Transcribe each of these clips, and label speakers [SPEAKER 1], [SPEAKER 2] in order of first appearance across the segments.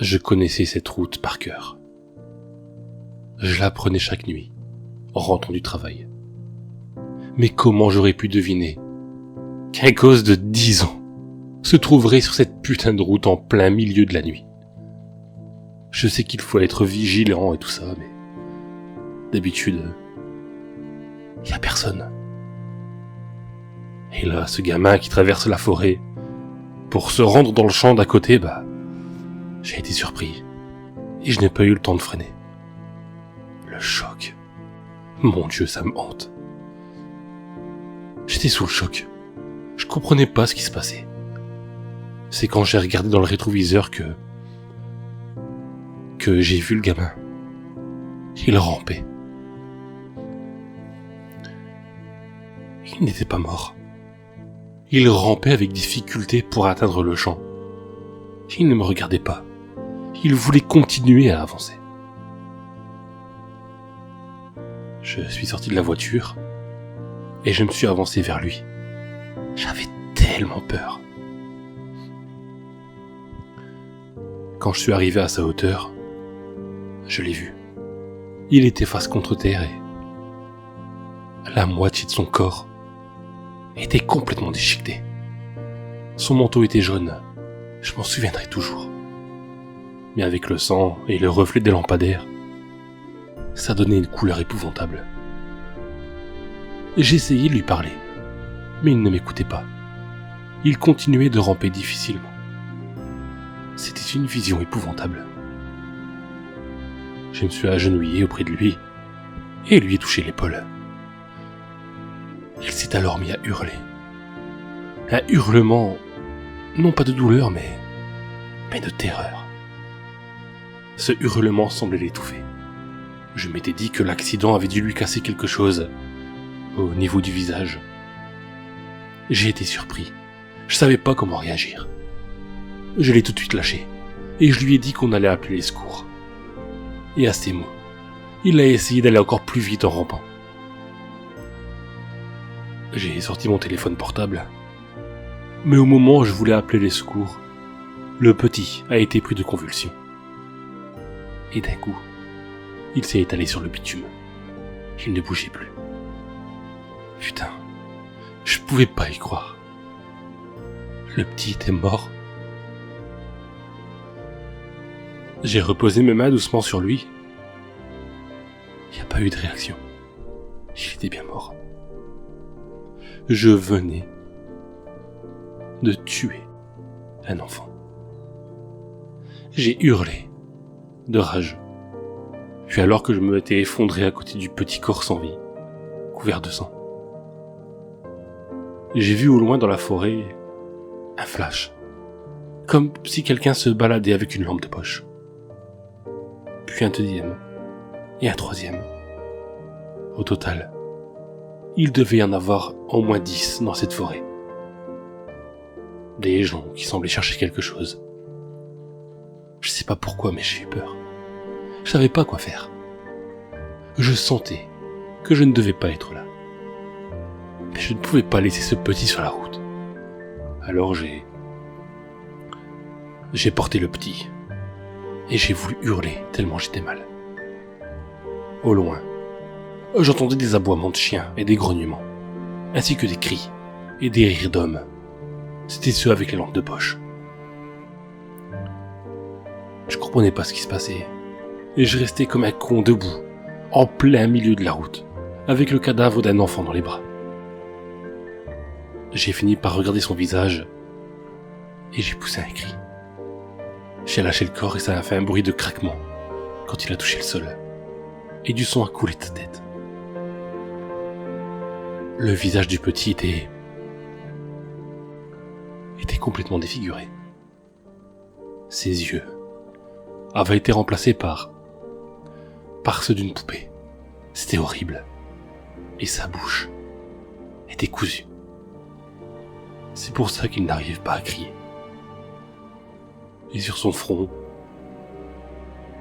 [SPEAKER 1] Je connaissais cette route par cœur. Je la prenais chaque nuit, en rentrant du travail. Mais comment j'aurais pu deviner qu'un gosse de 10 ans se trouverait sur cette putain de route en plein milieu de la nuit? Je sais qu'il faut être vigilant et tout ça, mais d'habitude, y a personne. Et là, ce gamin qui traverse la forêt pour se rendre dans le champ d'à côté, j'ai été surpris et je n'ai pas eu le temps de freiner. Le choc. Mon Dieu, ça me hante. J'étais sous le choc. Je comprenais pas ce qui se passait. C'est quand j'ai regardé dans le rétroviseur que j'ai vu le gamin. Il rampait. Il n'était pas mort. Il rampait avec difficulté pour atteindre le champ. Il ne me regardait pas. Il voulait continuer à avancer. Je suis sorti de la voiture et je me suis avancé vers lui. J'avais tellement peur. Quand je suis arrivé à sa hauteur, je l'ai vu. Il était face contre terre et la moitié de son corps était complètement déchiquetée. Son manteau était jaune, je m'en souviendrai toujours. Mais avec le sang et le reflet des lampadaires, ça donnait une couleur épouvantable. J'essayais de lui parler, mais il ne m'écoutait pas. Il continuait de ramper difficilement. C'était une vision épouvantable. Je me suis agenouillé auprès de lui et lui ai touché l'épaule. Il s'est alors mis à hurler. Un hurlement, non pas de douleur, mais de terreur. Ce hurlement semblait l'étouffer. Je m'étais dit que l'accident avait dû lui casser quelque chose au niveau du visage. J'ai été surpris. Je savais pas comment réagir. Je l'ai tout de suite lâché et je lui ai dit qu'on allait appeler les secours. Et à ces mots, il a essayé d'aller encore plus vite en rampant. J'ai sorti mon téléphone portable, mais au moment où je voulais appeler les secours, le petit a été pris de convulsions. Et d'un coup, il s'est étalé sur le bitume. Il ne bougeait plus. Putain, je pouvais pas y croire. Le petit était mort. J'ai reposé mes mains doucement sur lui. Il n'y a pas eu de réaction. Il était bien mort. Je venais de tuer un enfant. J'ai hurlé de rage. Puis alors que je me m'étais effondré à côté du petit corps sans vie, couvert de sang, j'ai vu au loin dans la forêt un flash, comme si quelqu'un se baladait avec une lampe de poche. Puis un deuxième, et un troisième. Au total, il devait y en avoir au moins 10 dans cette forêt. Des gens qui semblaient chercher quelque chose. Je sais pas pourquoi, mais j'ai eu peur. Je savais pas quoi faire. Je sentais que je ne devais pas être là. Mais je ne pouvais pas laisser ce petit sur la route. Alors j'ai porté le petit. Et j'ai voulu hurler tellement j'étais mal. Au loin, j'entendais des aboiements de chiens et des grognements, ainsi que des cris et des rires d'hommes. C'était ceux avec les lampes de poche. Je comprenais pas ce qui se passait, et je restais comme un con debout, en plein milieu de la route, avec le cadavre d'un enfant dans les bras. J'ai fini par regarder son visage, et j'ai poussé un cri. J'ai lâché le corps et ça a fait un bruit de craquement quand il a touché le sol, et du sang a coulé de sa tête. Le visage du petit était complètement défiguré. Ses yeux avaient été remplacés par ceux d'une poupée. C'était horrible. Et sa bouche était cousue. C'est pour ça qu'il n'arrive pas à crier. Et sur son front,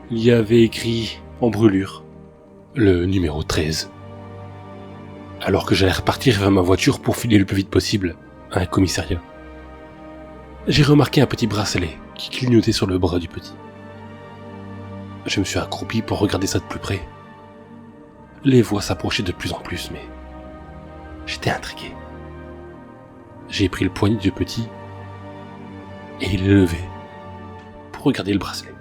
[SPEAKER 1] il y avait écrit en brûlure le numéro 13. Alors que j'allais repartir vers ma voiture pour filer le plus vite possible à un commissariat, j'ai remarqué un petit bracelet qui clignotait sur le bras du petit. Je me suis accroupi pour regarder ça de plus près. Les voix s'approchaient de plus en plus, mais j'étais intrigué. J'ai pris le poignet du petit et il l'ai levé pour regarder le bracelet.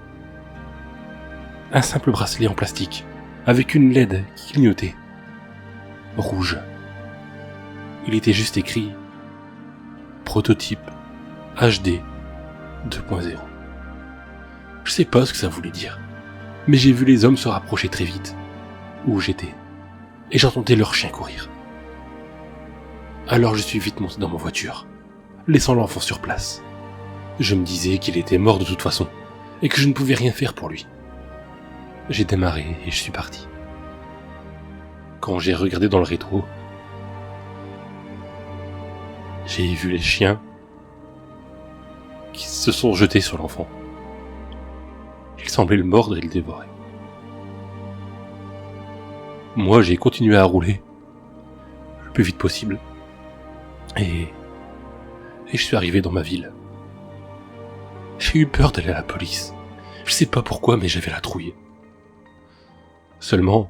[SPEAKER 1] Un simple bracelet en plastique avec une LED qui clignotait. Rouge. Il était juste écrit prototype HD 2.0. Je sais pas ce que ça voulait dire, mais j'ai vu les hommes se rapprocher très vite, où j'étais, et j'entendais leurs chiens courir. Alors je suis vite monté dans ma voiture, laissant l'enfant sur place. Je me disais qu'il était mort de toute façon, et que je ne pouvais rien faire pour lui. J'ai démarré et je suis parti. Quand j'ai regardé dans le rétro, j'ai vu les chiens qui se sont jetés sur l'enfant. Ils semblaient le mordre et le dévorer. Moi, j'ai continué à rouler le plus vite possible et je suis arrivé dans ma ville. J'ai eu peur d'aller à la police. Je sais pas pourquoi, mais j'avais la trouille. Seulement,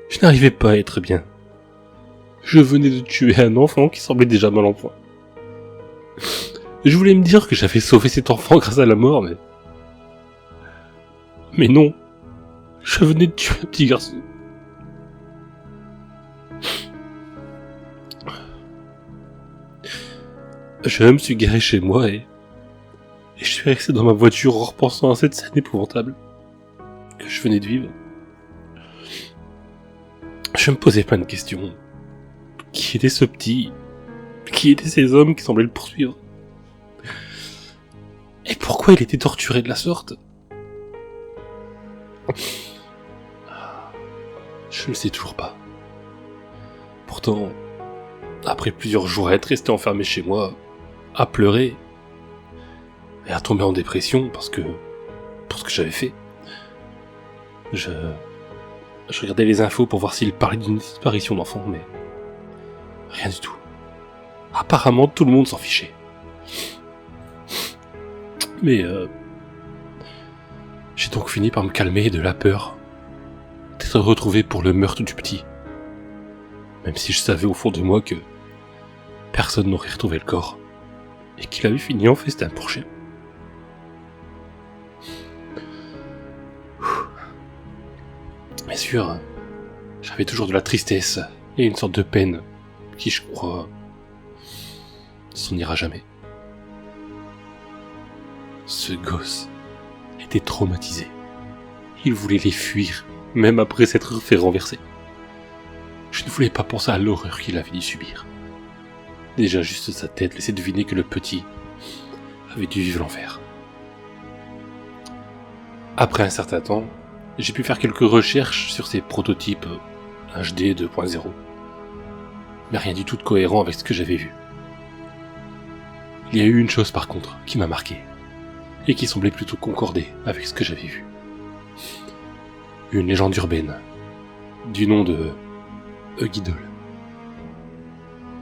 [SPEAKER 1] je n'arrivais pas à être bien. Je venais de tuer un enfant qui semblait déjà mal en point. Je voulais me dire que j'avais sauvé cet enfant grâce à la mort, mais non. Je venais de tuer un petit garçon. Je me suis garé chez moi et je suis resté dans ma voiture en repensant à cette scène épouvantable que je venais de vivre. Je me posais plein de questions. Qui était ce petit? Qui étaient ces hommes qui semblaient le poursuivre? Et pourquoi il était torturé de la sorte? Je ne sais toujours pas. Pourtant, après plusieurs jours à être resté enfermé chez moi, à pleurer, et à tomber en dépression pour ce que j'avais fait, je regardais les infos pour voir s'il parlait d'une disparition d'enfant, mais rien du tout. Apparemment, tout le monde s'en fichait. Mais j'ai donc fini par me calmer de la peur d'être retrouvé pour le meurtre du petit. Même si je savais au fond de moi que personne n'aurait retrouvé le corps et qu'il avait fini en festin pour chien. Bien sûr, j'avais toujours de la tristesse et une sorte de peine qui, je crois, s'en ira jamais. Ce gosse était traumatisé. Il voulait les fuir, même après s'être fait renverser. Je ne voulais pas penser à l'horreur qu'il avait dû subir. Déjà juste sa tête laissait deviner que le petit avait dû vivre l'enfer. Après un certain temps, j'ai pu faire quelques recherches sur ces prototypes HD 2.0, mais rien du tout de cohérent avec ce que j'avais vu. Il y a eu une chose par contre qui m'a marqué, et qui semblait plutôt concorder avec ce que j'avais vu. Une légende urbaine, du nom de Huggy Doll.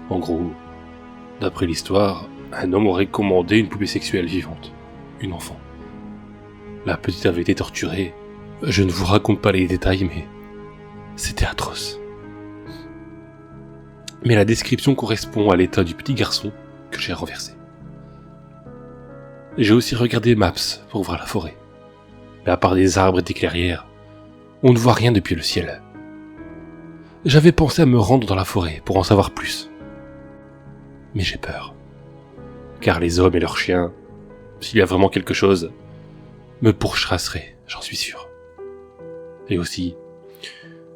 [SPEAKER 1] En gros, d'après l'histoire, un homme aurait commandé une poupée sexuelle vivante, une enfant. La petite avait été torturée. Je ne vous raconte pas les détails, mais c'était atroce. Mais la description correspond à l'état du petit garçon que j'ai renversé. J'ai aussi regardé Maps pour voir la forêt. Mais à part des arbres et des clairières, on ne voit rien depuis le ciel. J'avais pensé à me rendre dans la forêt pour en savoir plus. Mais j'ai peur. Car les hommes et leurs chiens, s'il y a vraiment quelque chose, me pourchasseraient, j'en suis sûr. Et aussi,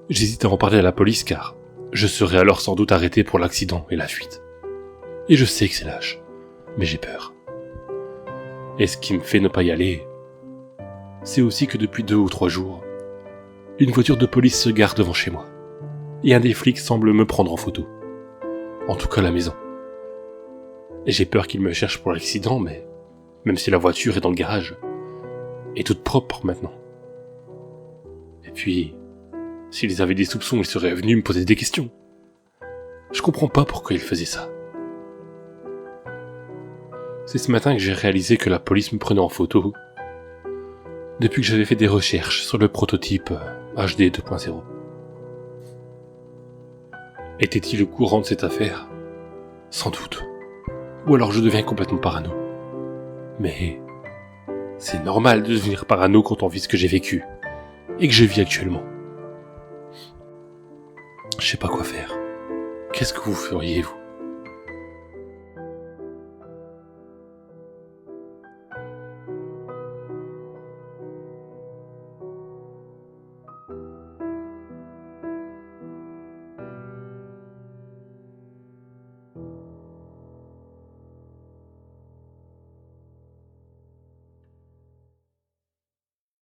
[SPEAKER 1] j'hésite à en parler à la police car je serais alors sans doute arrêté pour l'accident et la fuite. Et je sais que c'est lâche, mais j'ai peur. Et ce qui me fait ne pas y aller, c'est aussi que depuis 2 ou 3 jours, une voiture de police se gare devant chez moi. Et un des flics semble me prendre en photo. En tout cas la maison. Et j'ai peur qu'il me cherche pour l'accident, mais même si la voiture est dans le garage, est toute propre maintenant. Et puis, s'ils avaient des soupçons, ils seraient venus me poser des questions. Je comprends pas pourquoi ils faisaient ça. C'est ce matin que j'ai réalisé que la police me prenait en photo depuis que j'avais fait des recherches sur le prototype HD 2.0. Était-il au courant de cette affaire ? Sans doute. Ou alors je deviens complètement parano. Mais c'est normal de devenir parano quand on vit ce que j'ai vécu, et que je vis actuellement. Je sais pas quoi faire. Qu'est-ce que vous feriez, vous ?